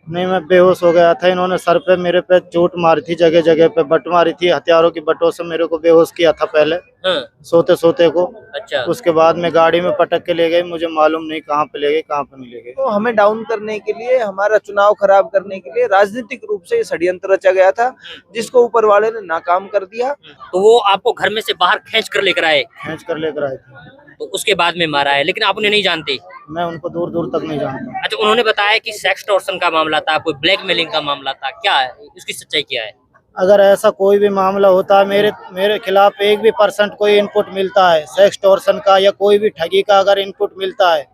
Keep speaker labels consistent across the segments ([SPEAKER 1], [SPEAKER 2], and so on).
[SPEAKER 1] नहीं, मैं बेहोश हो गया था। इन्होंने सर पे मेरे पे चोट मारी थी, जगह जगह पे बट मारी थी, हथियारों की बटों से मेरे को बेहोश किया था पहले,
[SPEAKER 2] हाँ।
[SPEAKER 1] सोते सोते को।
[SPEAKER 2] अच्छा।
[SPEAKER 1] उसके बाद में गाड़ी में पटक के ले गए, मुझे मालूम नहीं कहाँ पे ले गए, कहाँ पे नहीं ले गए।
[SPEAKER 3] तो हमें डाउन करने के लिए, हमारा चुनाव खराब करने के लिए राजनीतिक रूप से ये षड्यंत्र रचा गया था, जिसको ऊपर वाले ने नाकाम कर दिया।
[SPEAKER 2] तो वो आपको घर में से बाहर खींच कर लेकर आए,
[SPEAKER 1] खींच कर लेकर आए थे।
[SPEAKER 2] तो उसके बाद में मारा है, लेकिन आप उन्हें नहीं जानते।
[SPEAKER 1] मैं उनको दूर दूर तक नहीं जानता।
[SPEAKER 2] अच्छा, उन्होंने बताया कि सेक्स टॉर्शन का मामला था, कोई ब्लैकमेलिंग का मामला था, क्या है उसकी सच्चाई क्या है?
[SPEAKER 1] अगर ऐसा कोई भी मामला होता है, मेरे मेरे खिलाफ 1% कोई इनपुट मिलता है सेक्स टॉर्शन का या कोई भी ठगी का अगर इनपुट मिलता है,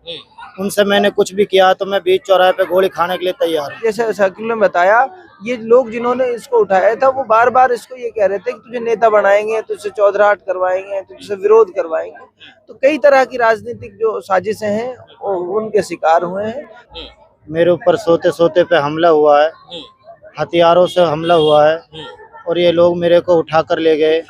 [SPEAKER 1] उनसे मैंने कुछ भी किया तो मैं बीच चौराहे पे गोली खाने के लिए तैयार हूँ।
[SPEAKER 3] जैसे शकील ने बताया, ये लोग जिन्होंने इसको उठाया था वो बार बार इसको ये कह रहे थे कि तुझे नेता बनाएंगे, तुझसे चौधराहट करवाएंगे, तुझसे विरोध करवाएंगे। तो कई तरह की राजनीतिक जो साजिशें हैं वो उनके शिकार हुए हैं।
[SPEAKER 1] मेरे ऊपर सोते सोते पे हमला हुआ है, हथियारों से हमला हुआ है, और ये लोग मेरे को उठा कर ले गए।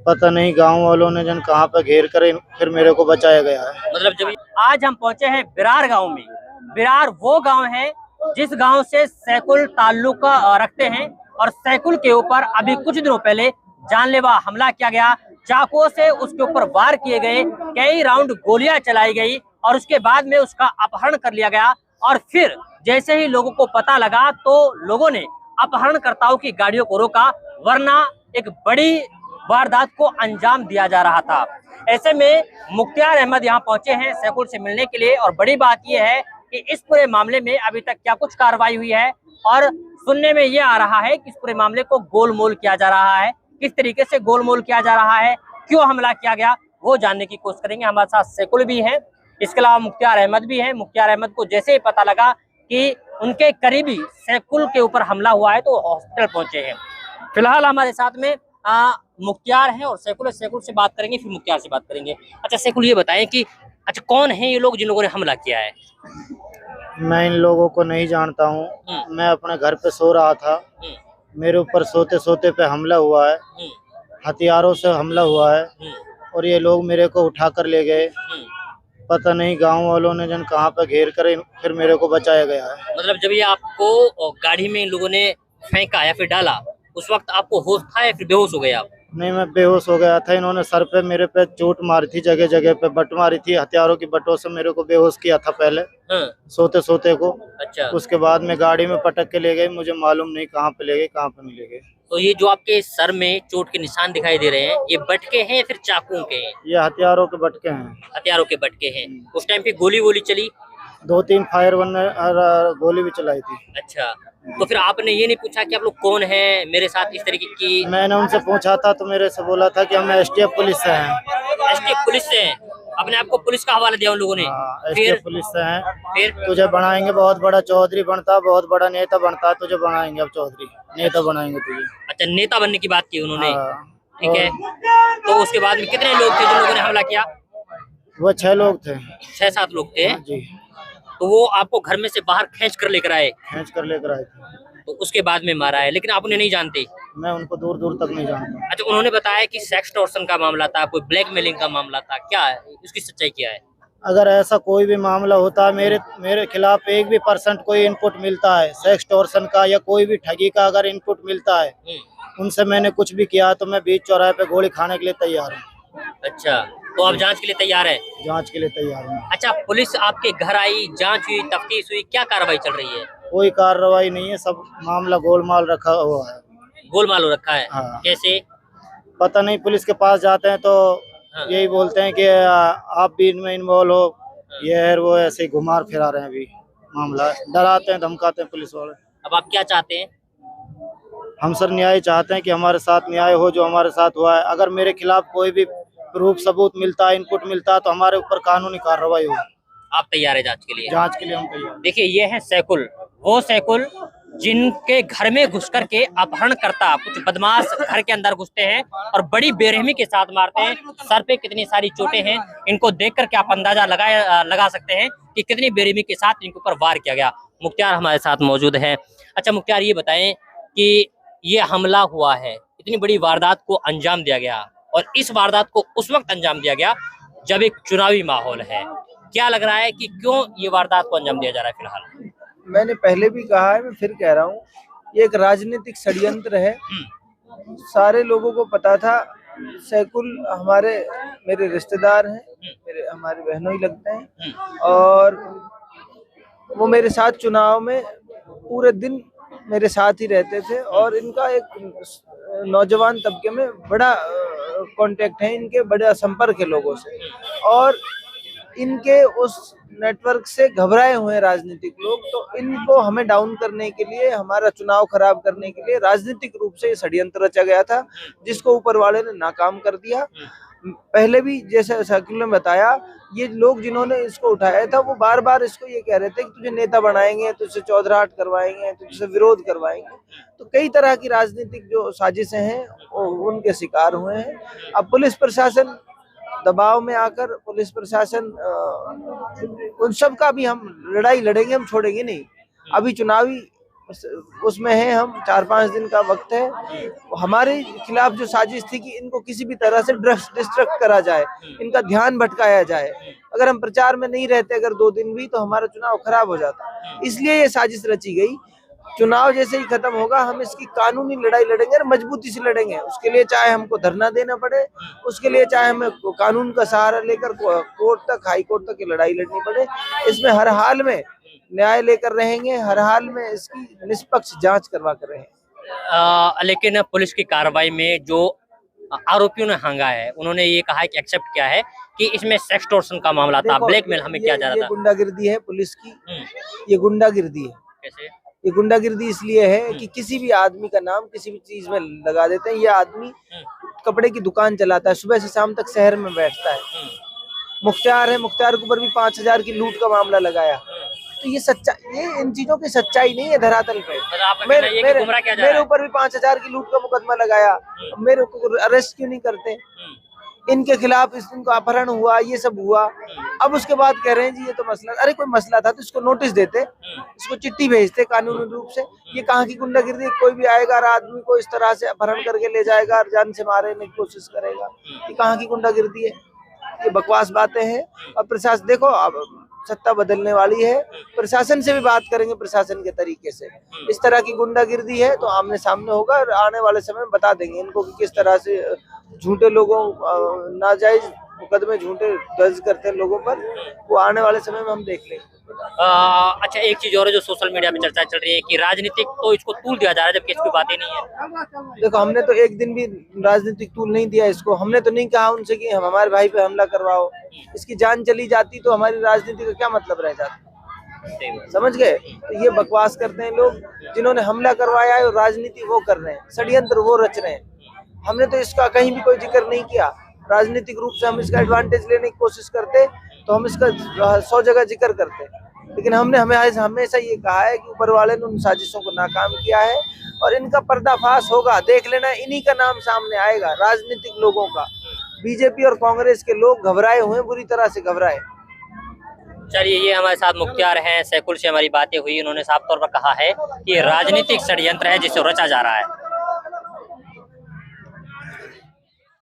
[SPEAKER 1] पता नहीं गांव वालों ने जन कहाँ पे घेर कर फिर मेरे को बचाया गया है।
[SPEAKER 2] मतलब जब आज हम पहुंचे हैं बिरार गांव में। बिरार वो गांव है जिस गांव से सैकुल ताल्लुक रखते हैं, और सैकुल के ऊपर अभी कुछ दिनों पहले जानलेवा हमला किया गया, चाकुओं से उसके ऊपर वार किए गए, कई राउंड गोलियां चलाई गई और उसके बाद में उसका अपहरण कर लिया गया। और फिर जैसे ही लोगों को पता लगा तो लोगों ने अपहरणकर्ताओं की गाड़ियों को रोका, वरना एक बड़ी वारदात को अंजाम दिया जा रहा था। ऐसे में मुख्तियार अहमद यहाँ पहुंचे हैं सैकुल से मिलने के लिए, और बड़ी बात यह है कि इस पूरे मामले में अभी तक क्या कुछ कार्रवाई हुई है, और सुनने में ये आ रहा है कि इस पूरे मामले को गोलमोल किया जा रहा है। किस तरीके से गोलमोल किया जा रहा है, क्यों हमला किया गया, वो जानने की कोशिश करेंगे। हमारे साथ सैकुल भी हैं, इसके अलावा मुख्तियार अहमद भी हैं। मुख्तियार अहमद को जैसे ही पता लगा कि उनके करीबी सैकुल के ऊपर हमला हुआ है तो हॉस्पिटल पहुंचे हैं। फिलहाल हमारे साथ में मुख्तियार हैं और सैकुल से बात करेंगे, फिर मुख्तियार से बात करेंगे। अच्छा सैकुल, ये बताएं कि अच्छा कौन है ये लोग जिन लोगों ने हमला किया है?
[SPEAKER 1] मैं इन लोगों को नहीं जानता हूँ। मैं अपने घर पे सो रहा था, मेरे ऊपर सोते सोते पे हमला हुआ है, हथियारों से हमला हुआ है, और ये लोग मेरे को उठा कर ले गए। पता नहीं गांव वालों ने जन कहाँ पे घेर कर फिर मेरे को बचाया गया है।
[SPEAKER 2] मतलब जब ये आपको गाड़ी में इन लोगों ने फेंका या फिर डाला, उस वक्त आपको होश था या फिर बेहोश हो गए आप?
[SPEAKER 1] नहीं, मैं बेहोश हो गया था। इन्होंने सर पे मेरे पे चोट मारी थी, जगह जगह पे बट मारी थी, हथियारों की बटों से मेरे को बेहोश किया था पहले, सोते सोते को।
[SPEAKER 2] अच्छा।
[SPEAKER 1] उसके बाद में गाड़ी में पटक के ले गए, मुझे मालूम नहीं कहाँ पे ले गए, कहाँ पे नहीं ले गए।
[SPEAKER 2] तो ये जो आपके सर में चोट के निशान दिखाई दे रहे हैं, ये बटके हैं या फिर चाकुओं के हैं?
[SPEAKER 1] ये हथियारों के बटके हैं।
[SPEAKER 2] हथियारों के बटके हैं। उस टाइम पे गोली वोली चली?
[SPEAKER 1] 2-3 फायर गोली भी चलाई थी।
[SPEAKER 2] अच्छा, तो फिर आपने ये नहीं पूछा कि आप लोग कौन हैं, मेरे साथ इस तरीके की?
[SPEAKER 1] मैंने उनसे पूछा था तो मेरे से बोला था कि हम एसटीएफ पुलिस से हैं।
[SPEAKER 2] एसटीएफ पुलिस से हैं? अपने आप को पुलिस का हवाला दिया उन लोगों ने?
[SPEAKER 1] एसटीएफ पुलिस से हैं।
[SPEAKER 2] फिर
[SPEAKER 1] तुझे बनाएंगे बहुत बड़ा चौधरी बनता, बहुत बड़ा नेता बनता, तुझे बनाएंगे अब चौधरी, नेता बनाएंगे तुझे।
[SPEAKER 2] अच्छा, नेता बनने की बात की उन्होंने? ठीक है,
[SPEAKER 1] और
[SPEAKER 2] तो उसके बाद में कितने लोग थे जिन लोगों ने हमला किया?
[SPEAKER 1] वो 6 लोग थे।
[SPEAKER 2] 6-7 लोग थे।
[SPEAKER 1] जी,
[SPEAKER 2] तो वो आपको घर में से बाहर खींच कर लेकर आए,
[SPEAKER 1] खींच कर लेकर आए थे।
[SPEAKER 2] तो उसके बाद में मारा है, लेकिन आप उन्हें नहीं जानते?
[SPEAKER 1] मैं उनको दूर दूर तक नहीं जानता।
[SPEAKER 2] अच्छा, उन्होंने बताया कि सेक्स टॉर्शन का मामला था, कोई ब्लैकमेलिंग का मामला था, क्या है उसकी सच्चाई क्या है?
[SPEAKER 1] अगर ऐसा कोई भी मामला होता है, मेरे खिलाफ 1% कोई इनपुट मिलता है सेक्स टॉर्शन का या कोई भी ठगी का अगर इनपुट मिलता है, उनसे मैंने कुछ भी किया तो मैं बीच चौराहे पे गोली खाने के लिए तैयार हूँ।
[SPEAKER 2] अच्छा, तो आप जांच के लिए तैयार है?
[SPEAKER 1] जांच के लिए तैयार हूँ।
[SPEAKER 2] अच्छा, पुलिस आपके घर आई, जांच हुई, तफ्तीश हुई, क्या कार्रवाई चल रही है?
[SPEAKER 1] कोई कार्रवाई नहीं है, सब मामला गोलमाल रखा हुआ है।
[SPEAKER 2] गोलमाल हो रखा है?
[SPEAKER 1] हाँ।
[SPEAKER 2] कैसे?
[SPEAKER 1] पता नहीं, पुलिस के पास जाते हैं तो
[SPEAKER 2] हाँ।
[SPEAKER 1] यही बोलते हैं कि आप भी इनमें इन्वॉल्व हो, ये है वो, ऐसे ही घुमा फिरा रहे हैं। अभी मामला डराते हैं, धमकाते हैं पुलिस वाले।
[SPEAKER 2] अब आप क्या चाहते हैं?
[SPEAKER 1] हम सर न्याय चाहते हैं कि हमारे साथ न्याय हो, जो हमारे साथ हुआ है। अगर मेरे खिलाफ कोई भी प्रूफ सबूत मिलता है, इनपुट मिलता है, तो हमारे ऊपर कानूनी कार्रवाई हो।
[SPEAKER 2] आप तैयार है जांच के लिए?
[SPEAKER 1] जांच के लिए हम तैयार।
[SPEAKER 2] देखिए, ये है सैकुल, वो सैकुल जिनके घर में घुस करके अपहरण करता, कुछ बदमाश घर के अंदर घुसते हैं और बड़ी बेरहमी के साथ मारते हैं। सर पे कितनी सारी चोटें हैं, इनको देख करके आप अंदाजा लगा सकते हैं कि कितनी बेरहमी के साथ इनके ऊपर वार किया गया। मुख्तियार हमारे साथ मौजूद है। अच्छा मुख्तियार, ये बताएं कि ये हमला हुआ है, इतनी बड़ी वारदात को अंजाम दिया गया, और इस वारदात को उस वक्त अंजाम दिया गया जब एक चुनावी माहौल है। क्या लग रहा है कि क्यों ये वारदात को अंजाम दिया जा रहा है फिलहाल?
[SPEAKER 3] मैंने पहले भी कहा है, मैं फिर कह रहा हूँ, ये एक राजनीतिक षड्यंत्र है। सारे लोगों को पता था। सैकुल मेरे रिश्तेदार हैं, मेरे हमारे बहनों ही लगते हैं, और वो मेरे साथ चुनाव में पूरे दिन मेरे साथ ही रहते थे, और इनका एक नौजवान तबके में बड़ा कांटेक्ट है, इनके बड़ा संपर्क है लोगों से, और इनके उस नेटवर्क से घबराए हुए हैं राजनीतिक लोग। तो इनको हमें डाउन करने के लिए, हमारा चुनाव खराब करने के लिए राजनीतिक रूप से ये षड्यंत्र रचा गया था, जिसको ऊपर वाले ने नाकाम कर दिया। पहले भी जैसे सैकुल ने बताया, ये लोग जिन्होंने इसको उठाया था वो बार बार इसको ये कह रहे थे कि तुझे नेता बनाएंगे, तुझसे चौधराहट करवाएंगे, तुझसे विरोध करवाएंगे। तो कई तरह की राजनीतिक जो साजिशें हैं उनके शिकार हुए हैं। अब पुलिस प्रशासन दबाव में आकर, पुलिस प्रशासन उन सब का भी हम लड़ाई लड़ेंगे, हम छोड़ेंगे नहीं। अभी चुनावी उसमें है, हम 4-5 दिन का वक्त है। हमारे खिलाफ जो साजिश थी कि इनको किसी भी तरह से डिस्ट्रैक्ट करा जाए, इनका ध्यान भटकाया जाए, अगर हम प्रचार में नहीं रहते अगर 2 दिन भी, तो हमारा चुनाव खराब हो जाता। इसलिए ये साजिश रची गई। चुनाव जैसे ही खत्म होगा, हम इसकी कानूनी लड़ाई लड़ेंगे और मजबूती से लड़ेंगे। उसके लिए चाहे हमको धरना देना पड़े, उसके लिए चाहे हमें कानून का सहारा लेकर कोर्ट तक, हाई कोर्ट तक की लड़ाई लड़नी पड़े, इसमें हर हाल में न्याय लेकर रहेंगे, हर हाल में इसकी निष्पक्ष जांच करवा कर रहेंगे।
[SPEAKER 2] लेकिन पुलिस की कार्रवाई में जो आरोपियों ने हंगा है, उन्होंने ये कहा है कि एक्सेप्ट किया है कि इसमें सेक्सटॉर्शन का मामला था, ब्लैकमेल हमें किया जा रहा था।
[SPEAKER 3] ये गुंडागिर्दी है पुलिस की, ये गुंडागिर्दी है।
[SPEAKER 2] कैसे?
[SPEAKER 3] ये गुंडागिर्दी इसलिए है कि किसी भी आदमी का नाम किसी भी चीज में लगा देते हैं। ये आदमी कपड़े की दुकान चलाता है, सुबह से शाम तक शहर में बैठता है। मुख्तार है, मुख्तार के ऊपर भी 5,000 की लूट का मामला लगाया। तो ये इन चीजों की सच्चाई नहीं है धरातल पे। मेरे ऊपर भी 5,000 की लूट का मुकदमा लगाया, मेरे को अरेस्ट क्यों नहीं करते? इनके खिलाफ इनको अपहरण हुआ, ये सब हुआ। अब उसके बाद कह रहे हैं जी ये तो मसला, अरे कोई मसला था तो इसको नोटिस देते, इसको चिट्ठी भेजते कानूनी रूप से। ये कहाँ की गुंडागिर्दी? कोई भी आएगा और आदमी को इस तरह से अपहरण करके ले जाएगा और जान से मारने की कोशिश करेगा, ये कहाँ की गुंडागिर्दी है? ये बकवास बातें हैं। और प्रशासन देखो, अब सत्ता बदलने वाली है, प्रशासन से भी बात करेंगे प्रशासन के तरीके से। इस तरह की गुंडागिर्दी है तो आमने सामने होगा, और आने वाले समय में बता देंगे इनको कि किस तरह से झूठे लोगों, नाजायज मुकदमे झूठे दर्ज करते हैं लोगों पर, वो आने वाले समय में हम देख लेंगे।
[SPEAKER 2] अच्छा, एक चीज और है जो सोशल मीडिया पे चर्चा चल रही है कि राजनीतिक तो इसको तूल दिया जा रहा है, जबकि इसकी बातें नहीं है।
[SPEAKER 3] देखो, हमने तो एक दिन भी राजनीतिक तूल नहीं दिया इसको। हमने तो नहीं कहा उनसे कि हमारे भाई पे हमला करवाओ। इसकी जान चली जाती तो हमारी राजनीति का क्या मतलब रह जाता? समझ गए? तो ये बकवास करते हैं लोग, जिन्होंने हमला करवाया है, राजनीति वो कर रहे हैं, षड्यंत्र वो रच रहे हैं। हमने तो इसका कहीं भी कोई जिक्र नहीं किया। राजनीतिक रूप से हम इसका एडवांटेज लेने की कोशिश करते तो हम इसका 100 जगह जिक्र करते, लेकिन हमने हमेशा ये कहा है कि ऊपर वाले ने उन साजिशों को नाकाम किया है, और इनका पर्दाफाश होगा, देख लेना, इन्हीं का नाम सामने आएगा, राजनीतिक लोगों का। बीजेपी और कांग्रेस के लोग घबराए हुए, बुरी तरह से घबराए।
[SPEAKER 2] चलिए, ये हमारे साथ मुख्तार हैं, सैकुल से हमारी बातें हुई। उन्होंने साफ तौर पर कहा है कि राजनीतिक षड्यंत्र है जिसे रचा जा रहा है।